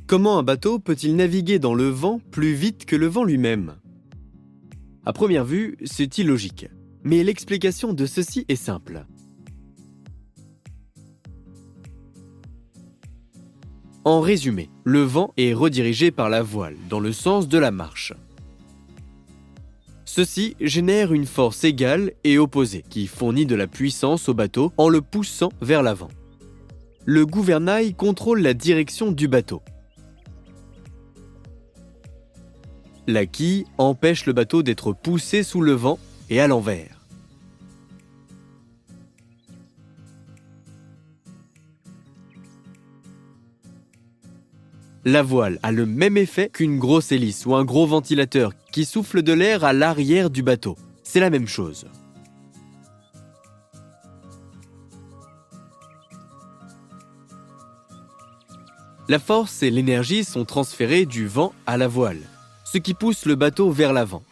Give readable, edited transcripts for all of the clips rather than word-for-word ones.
Comment un bateau peut-il naviguer dans le vent plus vite que le vent lui-même? À première vue, c'est illogique, mais l'explication de ceci est simple. En résumé, le vent est redirigé par la voile dans le sens de la marche. Ceci génère une force égale et opposée qui fournit de la puissance au bateau en le poussant vers l'avant. Le gouvernail contrôle la direction du bateau. La quille empêche le bateau d'être poussé sous le vent et à l'envers. La voile a le même effet qu'une grosse hélice ou un gros ventilateur qui souffle de l'air à l'arrière du bateau. C'est la même chose. La force et l'énergie sont transférées du vent à la voile, ce qui pousse le bateau vers l'avant.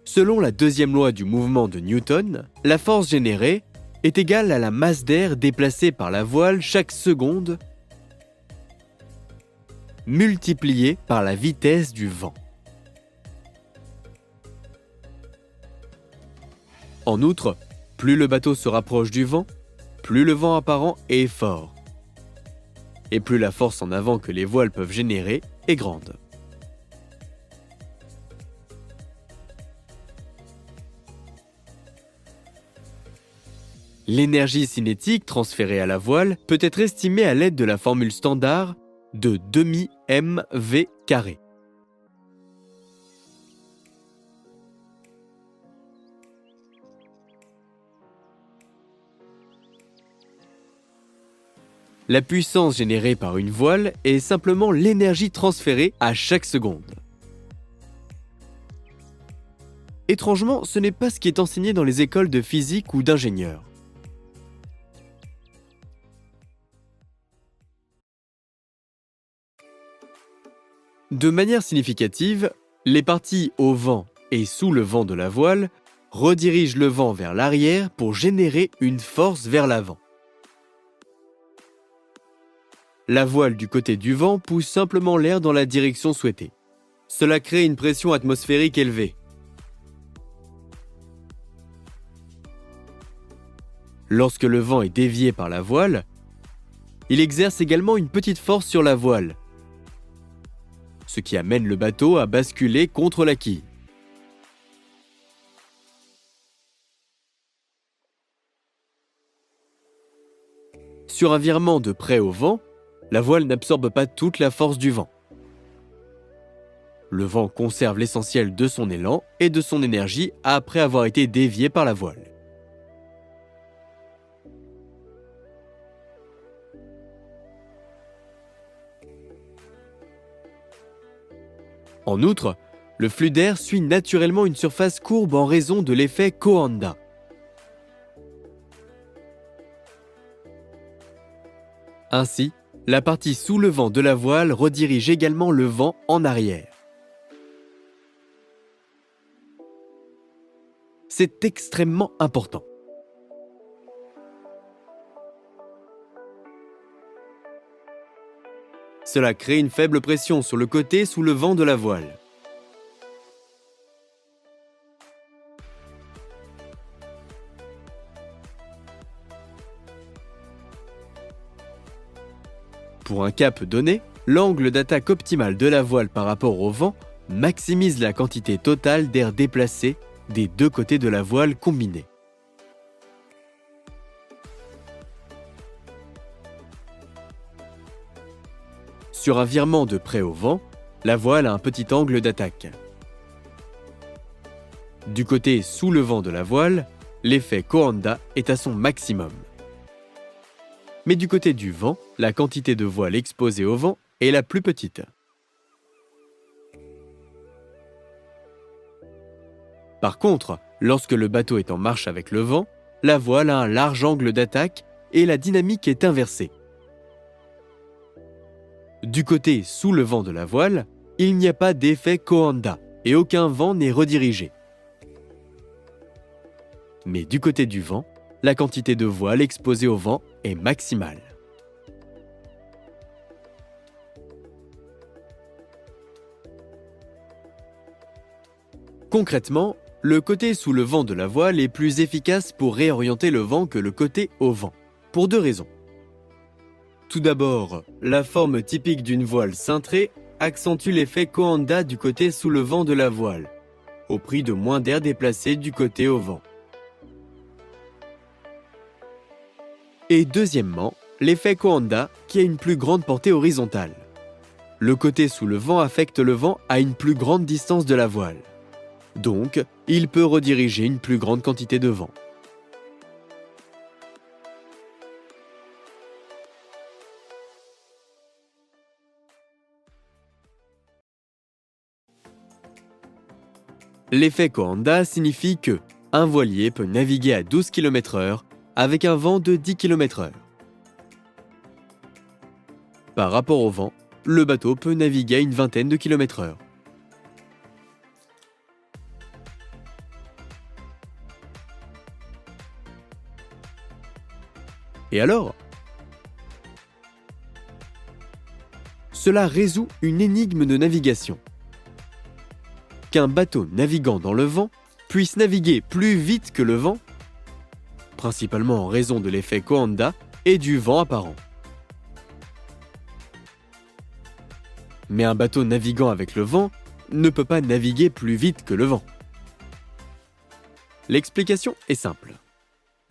Selon la deuxième loi du mouvement de Newton, la force générée est égale à la masse d'air déplacée par la voile chaque seconde multipliée par la vitesse du vent. En outre, plus le bateau se rapproche du vent, plus le vent apparent est fort, et plus la force en avant que les voiles peuvent générer est grande. L'énergie cinétique transférée à la voile peut être estimée à l'aide de la formule standard de demi-mv². La puissance générée par une voile est simplement l'énergie transférée à chaque seconde. Étrangement, ce n'est pas ce qui est enseigné dans les écoles de physique ou d'ingénieur. De manière significative, les parties au vent et sous le vent de la voile redirigent le vent vers l'arrière pour générer une force vers l'avant. La voile du côté du vent pousse simplement l'air dans la direction souhaitée. Cela crée une pression atmosphérique élevée. Lorsque le vent est dévié par la voile, il exerce également une petite force sur la voile, ce qui amène le bateau à basculer contre la quille. Sur un virement de près au vent, la voile n'absorbe pas toute la force du vent. Le vent conserve l'essentiel de son élan et de son énergie après avoir été dévié par la voile. En outre, le flux d'air suit naturellement une surface courbe en raison de l'effet Coanda. Ainsi, la partie sous le vent de la voile redirige également le vent en arrière. C'est extrêmement important. Cela crée une faible pression sur le côté sous le vent de la voile. Pour un cap donné, l'angle d'attaque optimal de la voile par rapport au vent maximise la quantité totale d'air déplacé des deux côtés de la voile combinés. Sur un virement de près au vent, la voile a un petit angle d'attaque. Du côté sous le vent de la voile, l'effet Coanda est à son maximum. Mais du côté du vent, la quantité de voile exposée au vent est la plus petite. Par contre, lorsque le bateau est en marche avec le vent, la voile a un large angle d'attaque et la dynamique est inversée. Du côté sous le vent de la voile, il n'y a pas d'effet Coanda et aucun vent n'est redirigé. Mais du côté du vent, la quantité de voile exposée au vent est maximale. Concrètement, le côté sous le vent de la voile est plus efficace pour réorienter le vent que le côté au vent, pour deux raisons. Tout d'abord, la forme typique d'une voile cintrée accentue l'effet Coanda du côté sous le vent de la voile, au prix de moins d'air déplacé du côté au vent. Et deuxièmement, l'effet Coanda qui a une plus grande portée horizontale. Le côté sous le vent affecte le vent à une plus grande distance de la voile. Donc, il peut rediriger une plus grande quantité de vent. L'effet Coanda signifie que un voilier peut naviguer à 12 km/h avec un vent de 10 km/h. Par rapport au vent, le bateau peut naviguer à une vingtaine de km/h. Et alors? Cela résout une énigme de navigation. Qu'un bateau naviguant dans le vent puisse naviguer plus vite que le vent, principalement en raison de l'effet Coanda et du vent apparent. Mais un bateau naviguant avec le vent ne peut pas naviguer plus vite que le vent. L'explication est simple.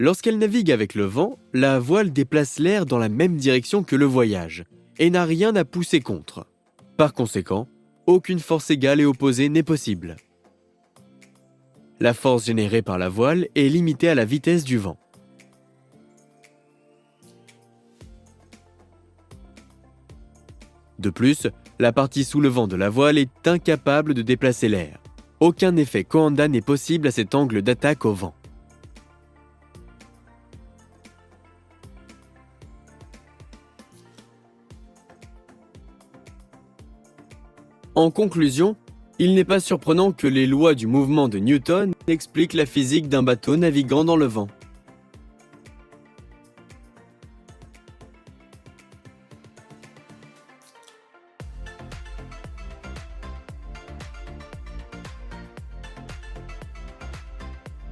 Lorsqu'elle navigue avec le vent, la voile déplace l'air dans la même direction que le voyage et n'a rien à pousser contre. Par conséquent, aucune force égale et opposée n'est possible. La force générée par la voile est limitée à la vitesse du vent. De plus, la partie sous le vent de la voile est incapable de déplacer l'air. Aucun effet Coanda n'est possible à cet angle d'attaque au vent. En conclusion, il n'est pas surprenant que les lois du mouvement de Newton expliquent la physique d'un bateau naviguant dans le vent.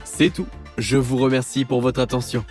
C'est tout. Je vous remercie pour votre attention.